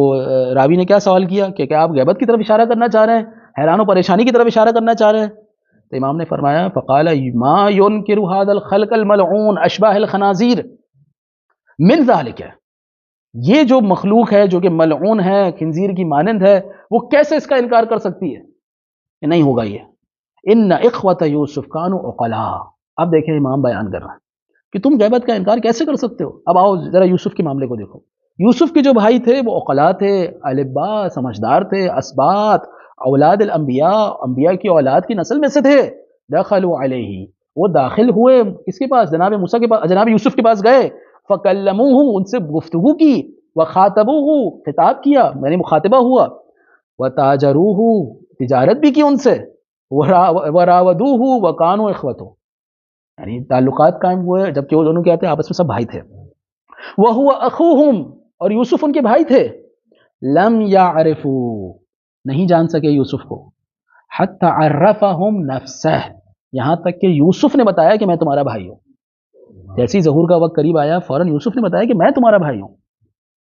راوی نے کیا سوال کیا کہ کیا آپ غیبت کی طرف اشارہ کرنا چاہ رہے ہیں، حیران و پریشانی کی طرف اشارہ کرنا چاہ رہے ہیں؟ تو امام نے فرمایا فقال ما ينكر هذا الخلق الملعون اشباح الخنازير من ذلك. یہ جو مخلوق ہے جو کہ ملعون ہے، خنزیر کی مانند ہے، وہ کیسے اس کا انکار کر سکتی ہے؟ کہ نہیں ہوگا یہ. ان اخوۃ یوسف كانوا عقلاء. اب دیکھیں امام بیان کر رہا ہے کہ تم غیبت کا انکار کیسے کر سکتے ہو. اب آؤ ذرا یوسف کے معاملے کو دیکھو. یوسف کے جو بھائی تھے وہ عقلاء تھے، البا، سمجھدار تھے، اسباط، اولاد الانبیاء، انبیاء کی اولاد کی نسل میں سے تھے. دخلوا علیہ، وہ داخل ہوئے کس کے پاس؟ جناب موسیٰ کے پاس، جناب یوسف کے پاس گئے. فکلموہ، ان سے گفتگو کی. وخاطبوہ، خطاب کیا یعنی مخاطبہ ہوا. وتاجروہ، تجارت بھی کی ان سے. وراودوہ وکانوا اخوۃ، یعنی تعلقات قائم ہوئے جبکہ وہ دونوں کیا تھے؟ آپس میں سب بھائی تھے. وہو اخوہم، اور یوسف ان کے بھائی تھے. لم یعرفوا، نہیں جان سکے یوسف کو. حتی عرفہم نفسہ، یہاں تک کہ یوسف نے بتایا کہ میں تمہارا بھائی ہوں. جیسے ہی ظہور کا وقت قریب آیا فوراً یوسف نے بتایا کہ میں تمہارا بھائی ہوں.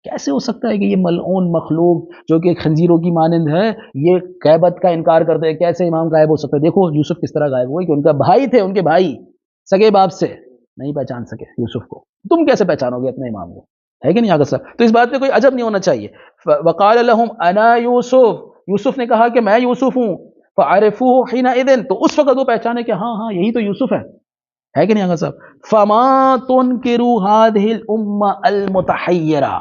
کیسے ہو سکتا ہے کہ یہ ملعون مخلوق جو کہ خنزیروں کی مانند ہے یہ غیبت کا انکار کرتے ہیں؟ کیسے امام غائب ہو سکتا ہے؟ دیکھو یوسف کس طرح غائب ہوئے کہ ان کا بھائی تھے، ان کے بھائی سگے باپ سے نہیں پہچان سکے یوسف کو. تم کیسے پہچانو گے اپنے امام کو؟ ہے کہ نہیں آگے سر؟ تو اس بات پہ کوئی عجب نہیں ہونا چاہیے. وقال لهم انا یوسف، یوسف نے کہا کہ میں یوسف ہوں. فعرفوه حينئذ، تو اس وقت وہ پہچانے کہ ہاں ہاں یہی تو یوسف ہے کہ نہیں آگے صاحب؟ فما تنکروا هذه الامه المتحیرہ،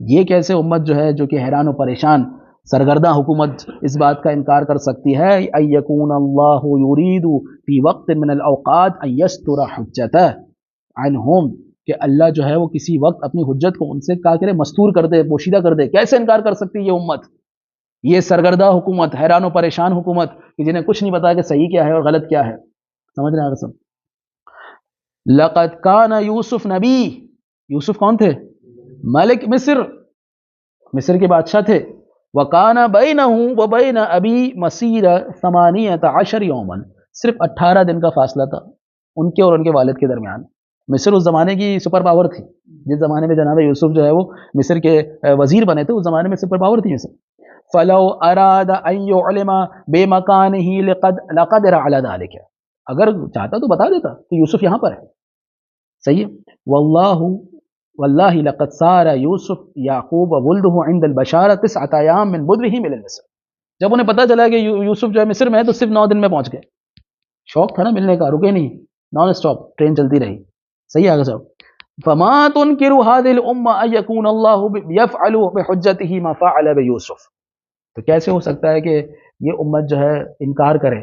یہ کیسے امت جو ہے جو کہ حیران و پریشان سرگرداں حکومت اس بات کا انکار کر سکتی ہے ان یکون اللہ یرید فی وقت من الاوقات ان یستر حجتہ عنہم، کہ اللہ جو ہے وہ کسی وقت اپنی حجت کو ان سے کیا کرے، مستور کر دے، پوشیدہ کر دے. کیسے انکار کر سکتی ہے یہ امت، یہ سرگرداں حکومت، حیران و پریشان حکومت کہ جنہیں کچھ نہیں پتا کہ صحیح کیا ہے اور غلط کیا ہے. سمجھ رہے ہیں سب؟ لقد کان یوسف نبی، یوسف کون تھے؟ ملک مصر، مصر کے بادشاہ تھے. وَكَانَ بَيْنَهُ وَبَيْنَ أَبِي مَسِيرَ 18 يَوْمًا، صرف 18 دن کا فاصلہ تھا ان کے اور ان کے والد کے درمیان. مصر اس زمانے کی سپر پاور تھی، جس زمانے میں جناب یوسف جو ہے وہ مصر کے وزیر بنے تھے، اس زمانے میں سپر پاور تھی مصر. فَلَوْ أَرَادَ أَن يُعْلِمَ بِمَكَانِهِ لَقَدْرَ عَلَى ذَلِكَ، اگر چاہتا تو بتا دیتا کہ یوسف یہاں پر ہے. صحیح ہے. واللہ لقد سار یوسف یعقوب ولدہ عند البشارہ 9 ایام من بدوہ من مصر، جب انہیں پتہ چلا کہ یوسف جو ہے مصر میں ہے تو صرف 9 دن میں پہنچ گئے. شوق تھا نا ملنے کا، رکے نہیں، نان اسٹاپ ٹرین چلتی رہی. صحیح آگے صاحب؟ فما تنکر هذه الامه ان يكون الله يفعل بحجته ما فعل بيوسف، تو کیسے ہو سکتا ہے کہ یہ امت جو ہے انکار کرے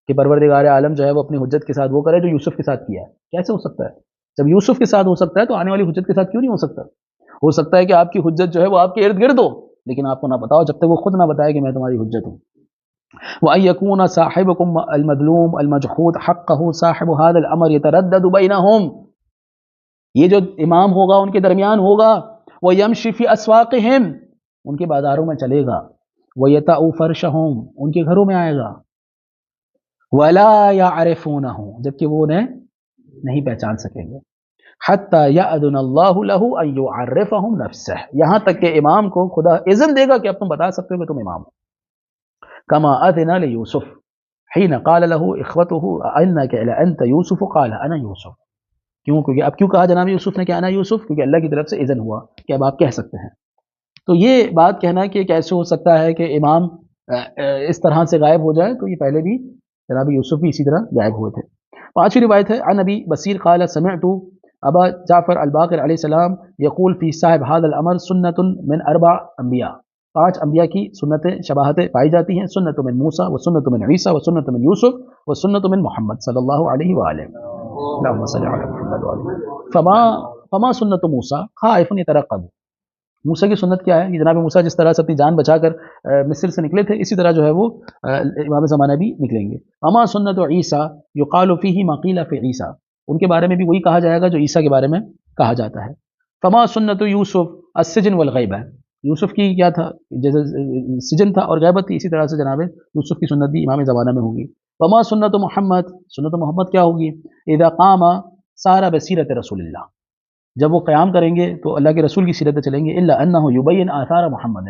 کہ پروردگار عالم جو ہے وہ اپنی حجت کے ساتھ وہ کرے جو یوسف کے ساتھ کیا ہے؟ کیسے ہو سکتا ہے؟ جب یوسف کے ساتھ ہو سکتا ہے تو آنے والی حجت کے ساتھ کیوں نہیں ہو سکتا؟ ہو سکتا ہے کہ آپ کی حجت جو ہے وہ آپ کے ارد گرد ہو لیکن آپ کو نہ بتاؤ، جب تک وہ خود نہ بتائے کہ میں تمہاری حجت ہوں. وَأَن يَكُونَ صَاحِبُكُمْ الْمَظْلُومُ الْمَجْحُودُ حَقَّهُ صَاحِبُ هَذَا الْأَمْرِ يَتَرَدَّدُ بَيْنَهُمْ، یہ جو امام ہوگا ان کے درمیان ہوگا، وَيَمْشِي فِي أَسْوَاقِهِمْ، ان کے بازاروں میں چلے گا، وَيَتَأُ فَرْشَهُمْ، ان کے گھروں میں آئے گا، وَلَا يَعْرِفُونَهُ، جبکہ وہ انہیں نہیں پہچان سکیں گے. حتی یأذن اللہ لہ ان یعرفہم نفسہ، یہاں تک کہ امام کو خدا اذن دے گا کہ اب تم بتا سکتے ہو کہ تم امام ہو. کما اذن لیوسف حین قال لہ اخوتہ انک لانت یوسف قال انا یوسف، کیونکہ اب کیوں کہا جناب یوسف نے کہ انا یوسف؟ کیونکہ اللہ کی طرف سے اذن ہوا کہ اب آپ کہہ سکتے ہیں. تو یہ بات کہنا کہ کیسے ہو سکتا ہے کہ امام اس طرح سے غائب ہو جائے، تو یہ پہلے بھی جناب یوسف بھی اسی طرح غائب ہوئے تھے. 5ویں روایت ہے عن ابی بصیر قال سمعت ابا جعفر الباقر علیہ السلام یقول فی صاحب هذا الامر سنت من 4 انبیاء، 5 انبیاء کی سنتیں شباہتیں پائی جاتی ہیں. سنت من موسیٰ و سنت من عیسیٰ و سنت من یوسف و سنت من محمد صلی اللہ علیہ وآلہ. اللہم صلی علی محمد وآلہ. فما سنت موسیٰ خائف یترقب، موسیٰ کی سنت کیا ہے؟ جناب موسیٰ جس طرح سے اپنی جان بچا کر مصر سے نکلے تھے اسی طرح جو ہے وہ امام زمانہ بھی نکلیں گے. اما سنت عیسیٰ یقال فیہ ما قیل فی عیسیٰ، ان کے بارے میں بھی وہی کہا جائے گا جو عیسیٰ کے بارے میں کہا جاتا ہے. فما سنت یوسف السجن والغیبہ، یوسف کی کیا تھا؟ جیسے سجن تھا اور غیبت تھی، اسی طرح سے جناب یوسف کی سنت بھی امام زمانہ میں ہوگی. فما سنت محمد، سنت محمد کیا ہوگی؟ اذا قام سار بسیرت رسول اللہ، جب وہ قیام کریں گے تو اللہ کے رسول کی سیرت چلیں گے. الا انہ یبین آثار محمد،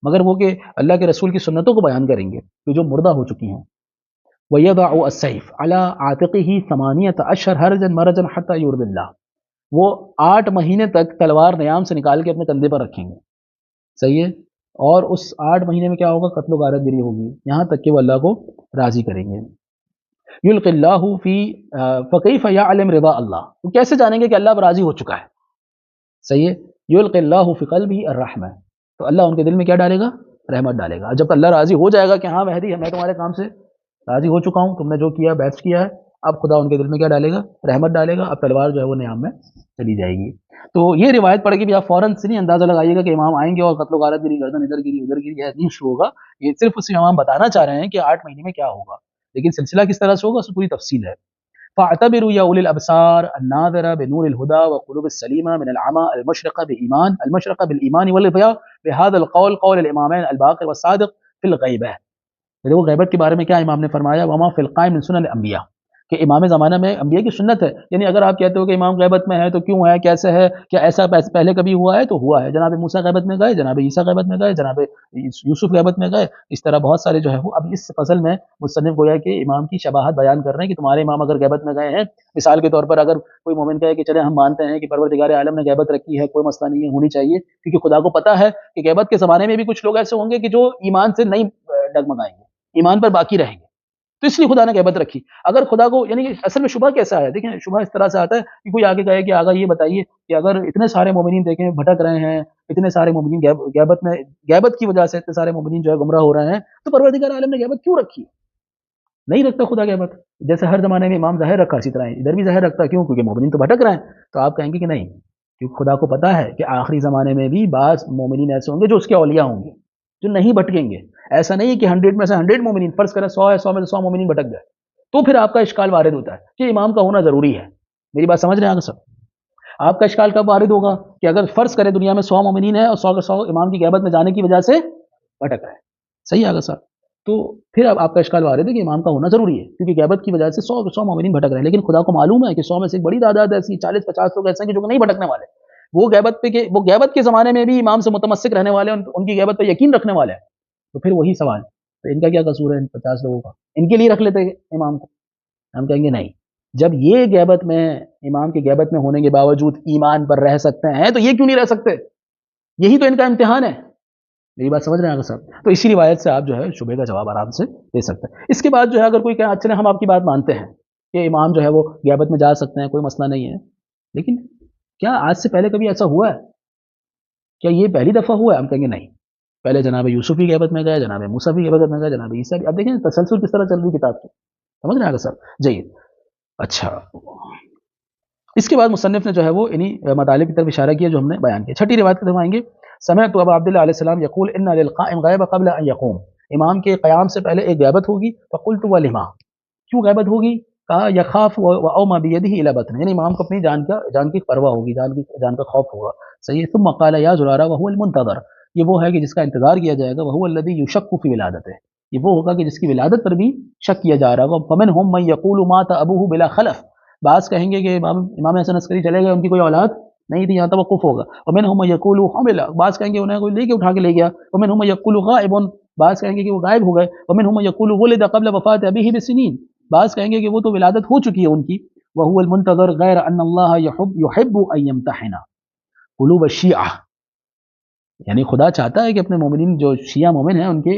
مگر وہ کہ اللہ کے رسول کی سنتوں کو بیان کریں گے جو مردہ ہو چکی ہیں. وَيَضَعُ السَّيْفَ عَلَىٰ عَاتِقِهِ 18 حَرْجًا مَرَجًا حَتَّى يُرْضِ اللَّهِ، وہ 8 مہینے تک تلوار نیام سے نکال کے اپنے کندھے پر رکھیں گے. صحیح ہے. اور اس 8 مہینے میں کیا ہوگا؟ قتل و غارت گری ہوگی یہاں تک کہ وہ اللہ کو راضی کریں گے. یلقی اللہ فی فکیف یعلم رضا اللہ، وہ کیسے جانیں گے کہ اللہ پر راضی ہو چکا ہے؟ صحیح ہے. یلقی اللہ فی قلبہ الرحمہ، تو اللہ ان کے دل میں کیا ڈالے گا؟ رحمت ڈالے گا. جب اللہ راضی ہو جائے گا کہ ہاں مہدی میں تمہارے کام سے راضی ہو چکا ہوں، تم نے جو کیا بیسٹ کیا ہے، اب خدا ان کے دل میں کیا ڈالے گا؟ رحمت ڈالے گا. اب تلوار جو ہے وہ نیام میں چلی جائے گی. تو یہ روایت پڑھ کے بھی آپ فوراً سے نہیں اندازہ لگائیے گا کہ امام آئیں گے اور قتل و غارت گری، گردن ادھر گری ادھر گری، یہ نہیں شروع ہوگا. یہ صرف اس امام بتانا چاہ رہے ہیں کہ 8 مہینے میں کیا ہوگا، لیکن سلسلہ کس طرح سے ہوگا اس پوری تفصیل ہے. فاعتبروا يا أولي الأبصار الناظرة بنور الهدى وقلوب السليمة من العمى المشرقة بالإيمان والضياء بهذا القول قول الإمامين الباقر والصادق في الغيبة. دیکھو غیبت کے بارے میں کیا امام نے فرمایا؟ وما فی القائم من سنن الانبیاء، کہ امام زمانہ میں انبیاء کی سنت ہے. یعنی اگر آپ کہتے ہو کہ امام غیبت میں ہے تو کیوں ہے، کیسے ہے، کیا ایسا پہلے کبھی ہوا ہے؟ تو ہوا ہے. جناب موسیٰ غیبت میں گئے، جناب عیسیٰ غیبت میں گئے، جناب یوسف غیبت میں گئے. اس طرح بہت سارے جو ہے وہ. اب اس فصل میں مصنف گویا کہ امام کی شباہت بیان کر رہے ہیں کہ تمہارے امام اگر غیبت میں گئے ہیں، مثال کے طور پر اگر کوئی مومن کہے کہ چلے ہم مانتے ہیں کہ پروردگار عالم نے غیبت رکھی ہے، کوئی مسئلہ نہیں ہے، ہونی چاہیے، کیونکہ خدا کو پتہ ہے کہ غیبت کے زمانے میں بھی کچھ لوگ ایسے ہوں گے کہ جو ایمان سے نہیں ڈگمگائیں گے، ایمان پر باقی رہیں گے، تو اس لیے خدا نے غیبت رکھی. اگر خدا کو یعنی اصل میں شبہ کیسا ہے؟ دیکھیں شبہ اس طرح سے آتا ہے کہ کوئی آگے کہے کہ آگا یہ بتائیے کہ اگر اتنے سارے مومنین دیکھیں بھٹک رہے ہیں، اتنے سارے مومنین غیبت کی وجہ سے اتنے سارے مومنین جو ہے گمراہ ہو رہے ہیں، تو پروردگار عالم نے غیبت کیوں رکھی؟ نہیں رکھتا خدا غیبت. جیسے ہر زمانے میں امام ظاہر رکھا، اسی طرح ادھر بھی ظاہر رکھتا. کیوں؟ کیونکہ مومنین تو بھٹک رہے ہیں. تو آپ کہیں گے کہ نہیں، کیونکہ خدا کو پتا ہے کہ آخری زمانے میں بھی بعض مومنین ایسے ہوں گے جو اس کے اولیاء ہوں گے، جو نہیں بھٹکیں گے. ایسا نہیں ہے کہ 100 میں سے 100 مومنین، فرض کریں 100 ہے، 100 میں سے 100 مومنین بھٹک گئے، تو پھر آپ کا اشکال وارد ہوتا ہے کہ امام کا ہونا ضروری ہے. میری بات سمجھ رہے ہیں آپ سب؟ آپ کا اشکال کب وارد ہوگا؟ کہ اگر فرض کریں دنیا میں 100 مومنین ہیں اور 100 کے 100 امام کی غیبت میں جانے کی وجہ سے بھٹک رہے ہیں. صحیح آگا صاحب؟ تو پھر اب آپ کا اشکال وارد ہے کہ امام کا ہونا ضروری ہے، کیونکہ غیبت کی وجہ سے 100 مومنین بھٹک رہے ہیں. لیکن خدا کو معلوم ہے کہ 100 میں سے ایک بڑی تعداد ایسی 40-50 لوگ ایسے ہیں کہ جو نہیں بھٹکنے والے. وہ غیبت کے زمانے میں بھی امام سے متمسک رہنے والے ہیں، ان کی غیبت پہ یقین رکھنے والے ہیں. تو پھر وہی سوال، تو ان کا کیا قصور ہے ان 50 لوگوں کا؟ ان کے لیے رکھ لیتے امام کو. ہم کہیں گے نہیں، جب یہ غیبت میں، امام کے غیبت میں ہونے کے باوجود ایمان پر رہ سکتے ہیں تو یہ کیوں نہیں رہ سکتے؟ یہی تو ان کا امتحان ہے. میری بات سمجھ رہے ہیں صاحب؟ تو اسی روایت سے آپ جو ہے شبہ کا جواب آرام سے دے سکتے ہیں. اس کے بعد جو ہے اگر کوئی کہے اچھا ہم آپ کی بات مانتے ہیں کہ امام جو ہے وہ غیبت میں جا سکتے ہیں، کوئی مسئلہ نہیں ہے، لیکن کیا آج سے پہلے کبھی ایسا ہوا ہے؟ کیا یہ پہلی دفعہ ہوا ہے؟ ہم کہیں گے نہیں. پہلے جناب یوسف بھی غیبت میں گئے، جناب موسیٰ بھی غیبت میں گئے، جناب عیسیٰ بھی. اب دیکھیں تسلسل کس طرح چل رہی کتاب کی. سمجھ رہے ہیں صاحب؟ جائیے. اچھا، اس کے بعد مصنف نے جو ہے وہ انہی مطالب کی طرف اشارہ کیا جو ہم نے بیان کیا. چھٹی روایت کی طرف آئیں گے. سمعت ابا عبداللہ علیہ السلام یقول ان للقائم غیب قبل ان یقوم. امام کے قیام سے پہلے ایک غیبت ہوگی. فقلت ولما، کیوں غیبت ہوگی؟ کہا یخاف واوما بیدہ الی بطن، یعنی امام کو اپنی جان کی پرواہ ہوگی، جان کا خوف ہوگا. صحیح. ثم قال یا زرارہ وهو المنتظر، یہ وہ ہے کہ جس کا انتظار کیا جائے گا. وهو الذی یشک فی ولادتہ، یہ وہ ہوگا کہ جس کی ولادت پر بھی شک کیا جا رہا ہوگا. فمنهم من یقول مات ابوه بلا خلف، بعض کہیں گے کہ امام حسن عسکری چلے گئے، ان کی کوئی اولاد نہیں تھی، یہاں توقف ہوگا. ومنهم من یقول حمل، بعض کہیں گے انہیں کوئی لے کے اٹھا کے لے گیا. ومنهم من یقول غائب، بعض کہیں گے کہ وہ غائب ہو گئے. ومنهم من یقول ولد قبل وفات ابیہ بسنین، بعض کہیں گے کہ وہ تو ولادت ہو چکی ہے ان کی. وهو المنتظر غیر ان اللہ يحب ان يمتحن قلوب الشیعہ، یعنی خدا چاہتا ہے کہ اپنے مومنین جو شیعہ مومن ہیں ان کے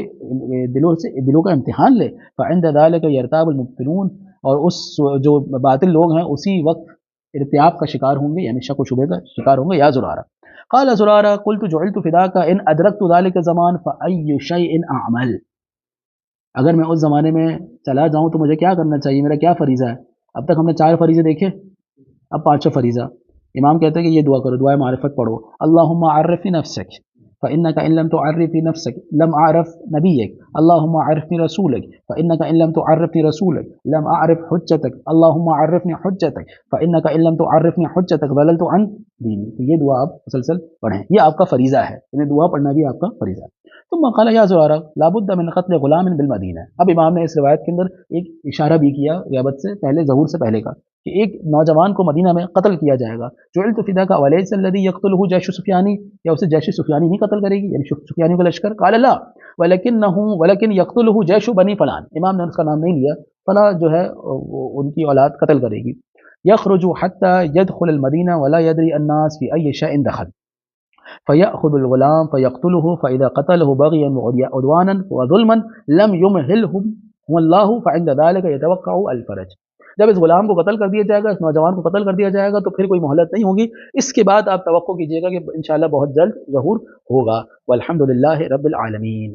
دلوں کا امتحان لے. فعند ذلك يرتاب المبطلون، اور اس جو باطل لوگ ہیں اسی وقت ارتیاب کا شکار ہوں گے، یعنی شک و شبہ کا شکار ہوں گے. یا زرارہ قال زرارہ قلت جعلت فداك ان ادركت ذلك الزمان فاي شيء اعمل، اگر میں اس زمانے میں چلا جاؤں تو مجھے کیا کرنا چاہیے، میرا کیا فریضہ ہے؟ اب تک ہم نے 4 فریضے دیکھے، اب 5واں فریضہ. امام کہتے ہیں کہ یہ دعا کرو، دعائے معرفت پڑھو. اللہم عرفنی نفسک فإنک ان لم تعرفنی نفسک لم اعرف نبیک، اللہم عرفنی رسولک فإنک ان لم تعرفنی رسولک لم اعرف حجتک، اللہم عرفنی حجتک فإنک ان لم تعرفنی حجتک ضللت عن دینی. تو یہ دعا آپ مسلسل پڑھیں، یہ آپ کا فریضہ ہے، انہیں دعا پڑھنا بھی آپ کا فریضہ ہے. ثم قال یا زرارہ لابد من قتل غلام بالمدینہ. اب امام نے اس روایت کے اندر ایک اشارہ بھی کیا غیبت سے پہلے، ظہور سے پہلے کا، کہ ایک نوجوان کو مدینہ میں قتل کیا جائے گا. جعلت فداک ولیس الذی یقتلہ جیش سفیانی، یا اسے جیش سفیانی نہیں قتل کرے گی، یعنی سفیانی کا لشکر. قال لا ولکن یقتلہ جیش بنی فلان، امام نے اس کا نام نہیں لیا، فلاں جو ہے ان کی اولاد قتل کرے گی. یخرج حتی یدخل المدینہ ولا یدری الناس فی ای شیء دخل فیأخذ الغلام فیقتلہ فاذا قتلہ بغیا وعدوانا وظلما لم یمہلہ اللہ فعند ذلك یتوقع الفرج. جب اس غلام کو قتل کر دیا جائے گا، اس نوجوان کو قتل کر دیا جائے گا، تو پھر کوئی مہلت نہیں ہوگی. اس کے بعد آپ توقع کیجئے گا کہ انشاءاللہ بہت جلد ظہور ہوگا. والحمدللہ رب العالمین.